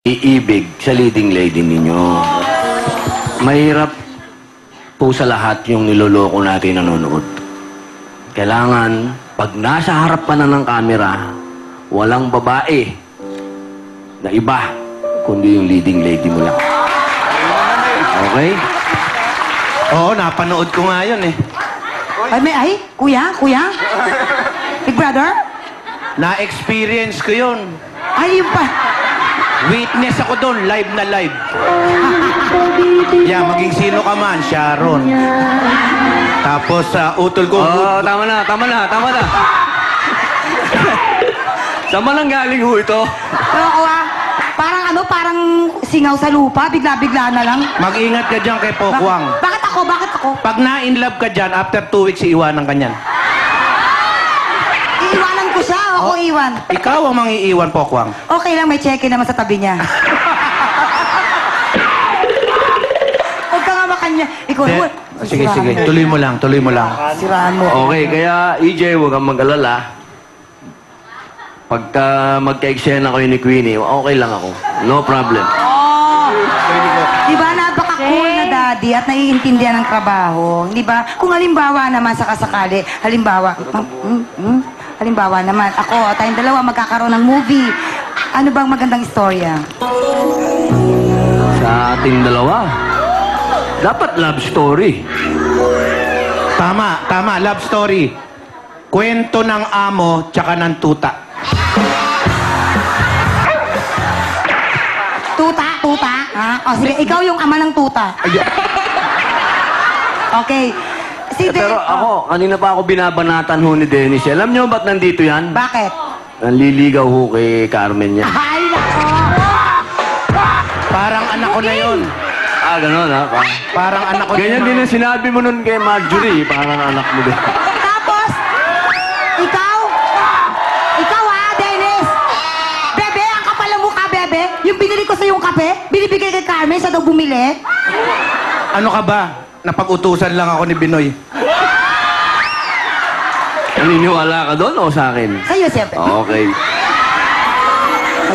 iibig sa leading lady ninyo. Mahirap po sa lahat yung niloloko natin nanonood. Kailangan, pag nasa harap ka na ng camera, walang babae na iba, kundi yung leading lady mo lang. Okay? Oo, napanood ko nga yun eh. Kuya? Big brother? Na-experience ko yun. Ay, yun pa. Witness ako doon, live na live. Yeah, maging sino ka man, Sharon. Tapos, utol ko. Oh, tama na. Saan ba nang galing ho ito? Oo, parang singaw sa lupa, bigla-bigla na lang. Mag-ingat ka dyan kay Pokwang. Bakit ako? Pag na-inlove ka dyan, after 2 weeks, iiwanan ka niyan. Iiwanan ko siya, ako iwan. Ikaw ang mangiiwan, Pokwang. Okay lang, may check-in naman sa tabi niya. Huwag ka nga makanya. Ikaw, Sige. Tuloy mo lang. Siraan mo. Okay, kaya EJ, huwag kang mag-alala. Pagka magka-eksena kayo ni Queenie, okay lang ako. No problem. Diba, napaka-cool na daddy at naiintindihan ng trabaho. Diba? Kung halimbawa naman sa kasakali, halimbawa naman, ako, tayong dalawa magkakaroon ng movie. Ano bang magandang istorya? Sa ating dalawa, dapat love story. Tama, love story. Kwento ng amo, tsaka ng tuta. Tuta? Ha? O sige, ikaw yung ama ng tuta. Okay. Pero ako, kanina pa ako binabanatan ho ni Dennis. Alam niyo ba't nandito yan? Bakit? Nanliligaw ho kay Carmen yan. Ay, nako! Parang anak ko na yun. Gano'n ha? Parang anak ko na Ganyan din ang sinabi mo nun kay Marjorie. Parang anak mo din. Tapos, ikaw Dennis! Bebe, ang kapal ng mukha, Bebe. Yung binili ko sa yung kape, binibigay kay Carmen, siya daw bumili. Ano ka ba? Napag-utusan lang ako ni Binoy. Naniniwala ka doon o sa akin? Sa'yo, siyempre. Okay.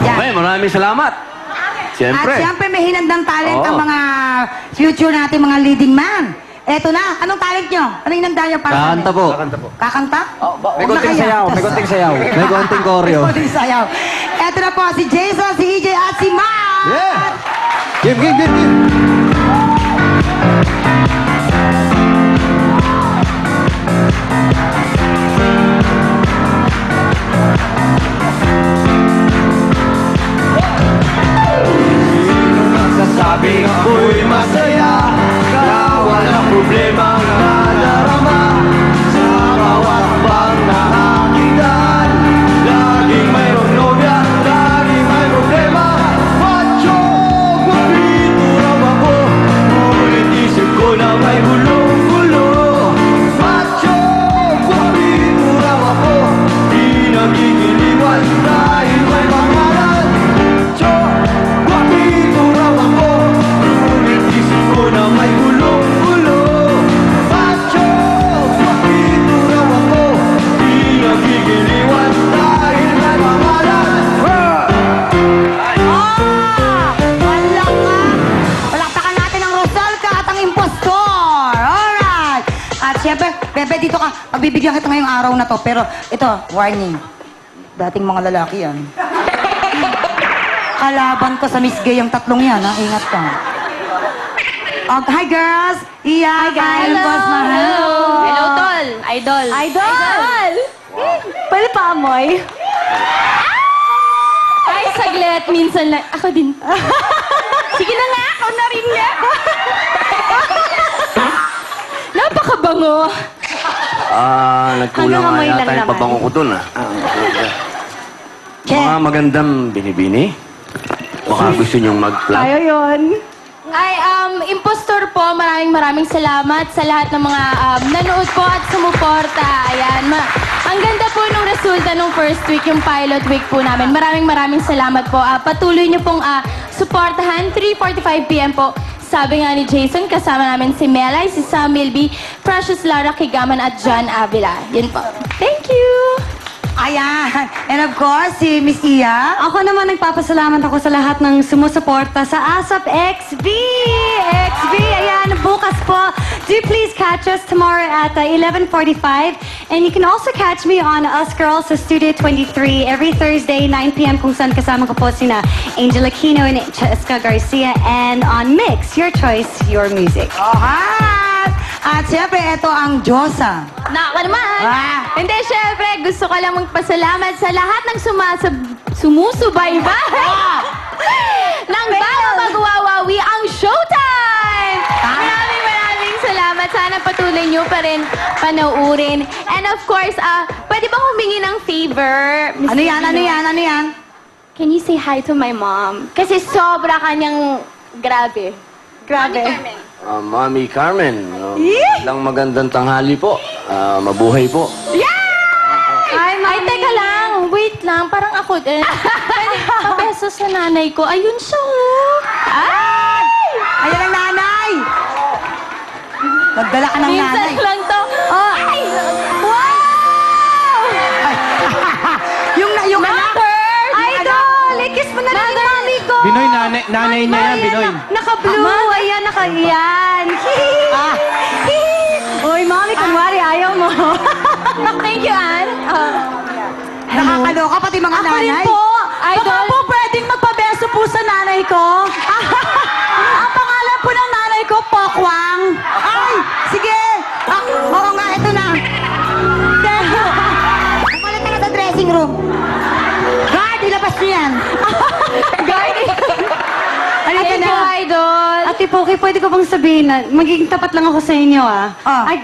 Ayan. Okay, maraming salamat. Siyempre. At siyempre, may hinandang talent Oo. ang mga future natin, mga leading man. Eto na, anong talent nyo? Anong hinanda nyo para Kakanta po. Kakanta? May konting sayaw. May konting koreo. May konting sayaw. Eto na po, si Jason, si EJ, at si Matt! Yeah! Give. Sabing ako'y masaya, walang problema nadarama. Sa bawat bang nakakitan, laging mayroong nobya, laging may problema. Macho, guwapito raw ako, ngunit isip ko na may gulong-gulo. Macho, guwapito raw ako, di nagigiliwan dahil may pangalan. Macho, guwapito raw ako, ngunit isip ko na may gulong-gulo. Macho, guwapito raw ako, di nagigiliwan dahil may pangalan. Wala ka! Palakpakan natin ang Rosalca at ang impostor! Alright! At siyempre, Bebe, dito ka. Pagbibigyan kita ngayong araw na to. Pero ito, warning. Dating mga lalaki yan. Kalaban ko sa Miss Gay ang tatlong yan, ha? Ingat ka. Hi, girls! Iya, hi, boss, mahal. Hello, Tol. Idol. Pwede pa amoy? Ay, saglit. Minsan lang. Ako din. Sige na nga. Ako na rin nga. Napakabango. Nagkulang Hanggang amoy nga lang yata yung naman. pabango ko dun, ah. Che. Mga magandang binibini. Baka gusto niyong mag-plug. Tayo yun. Ay, impostor po, maraming salamat sa lahat ng mga nanood po at sumuporta. Ayan, ang ganda po nung resulta nung first week, yung pilot week po namin. Maraming salamat po. Patuloy niyo pong suportahan. 3:45 PM po. Sabi nga ni Jason, kasama namin si Melay, si Sam Milby, Precious Lara Kigaman at John Avila. Yun po. Thank you! Ayan. And of course, si Miss Iya. Ako naman nagpapasalamat ako sa lahat ng sumusuporta sa ASAP XB! XB, ayan, bukas po. Do please catch us tomorrow at 11:45. And you can also catch me on Us Girls sa Studio 23 every Thursday, 9 p.m. kung saan kasama ko po sina Angel Aquino and Cheska Garcia. And on Mix, your choice, your music. Ohan! At syempre, ito ang Diyosa. Naka naman. Ah. Hindi, syempre, gusto ko lang magpasalamat sa lahat ng sumusubaybay. Nang bago magwawawi ang Showtime! Maraming salamat. Sana patuloy nyo pa rin panoorin. And of course, pwede bang humingi ng favor? Miss Ano yan? Ano Divino? yan? Ano yan? Can you say hi to my mom? Kasi sobra kanyang grabe. Grabe. Mami Carmen, magandang tanghali po. Mabuhay po. Ay, teka lang. Wait lang. Parang ako din. Pwede papeso sa nanay ko. Ayun siya. Oh. Ay! Ayan ang nanay! Nagdala ka ng Minsan nanay. lang to. Oh. Ay! Wow! Yung anak. Idol! Ikis mo na lang yung mami ko! Binoy, nanay niya yan, Binoy. Naka-blue, ayan, naka-iyan. Ah. Uy, mami, kunwari, ayaw mo. Thank you, Ann. Nakakaloka pati mga Ako nanay. rin po. Idol. Baka po pwedeng magpabeso po sa nanay ko. Ang pangalan po ng nanay ko, Pokwang. Ay! Sige! Oo nga, ito na. Umalit ka na sa dressing room. Guard, ilabas niyo yan. Guard. Halika Thank na. you, Idol. Ate Poki, pwede ko bang sabihin na magiging tapat lang ako sa inyo, ah? Ah. Ay,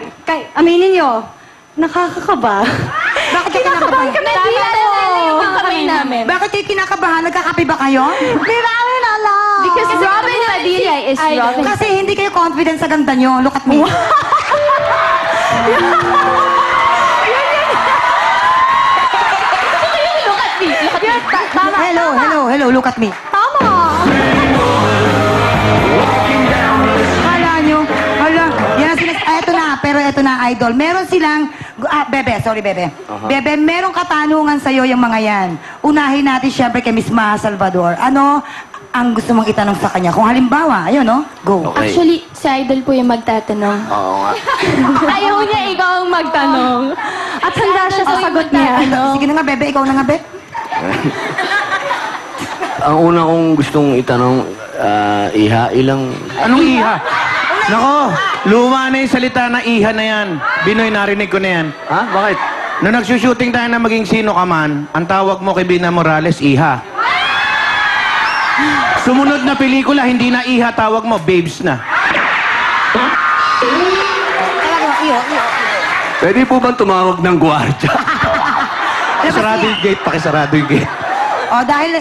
aminin nyo, nakakakaba. Bakit kayo kinakabahan? kami Tama dito. na yung mga kamay namin. Bakit kayo kinakabahan? Nagkakape ba kayo? Marami na lang. Because Robin Padilla is Robin. Kasi hindi kayo confident sa ganda nyo. Look at me. Look at me. Look at me. Hello, look at me. Tama. Kala nyo, yan ang pero eto na, Idol. Meron silang, Bebe. Bebe, merong katanungan sa'yo yung mga yan. Unahin natin siyempre kay Miss Maha Salvador. Ano ang gusto mong itanong sa kanya? Kung halimbawa, ayun, no? Go. Okay. Actually, si Idol po yung magtatanong. Oo nga. Ayaw niya ikaw ang magtanong. At handa siya sa sagot niya. Sige na nga, Bebe. Ikaw na nga, Bebe. Ang una kong gustong itanong, Iha, ilang... Anong iha? Nako, luma na yung salita na iha na yan. Binoy, narinig ko na yan. Ha? Bakit? Nung nagsushooting tayo na maging sino ka man, ang tawag mo kay Bina Morales, iha. Sumunod na pelikula, hindi na iha, tawag mo, babes na. Pwede po bang tumawag ng gwardiya? Pakisarado yung gate, pakisarado yung gate. O, dahil,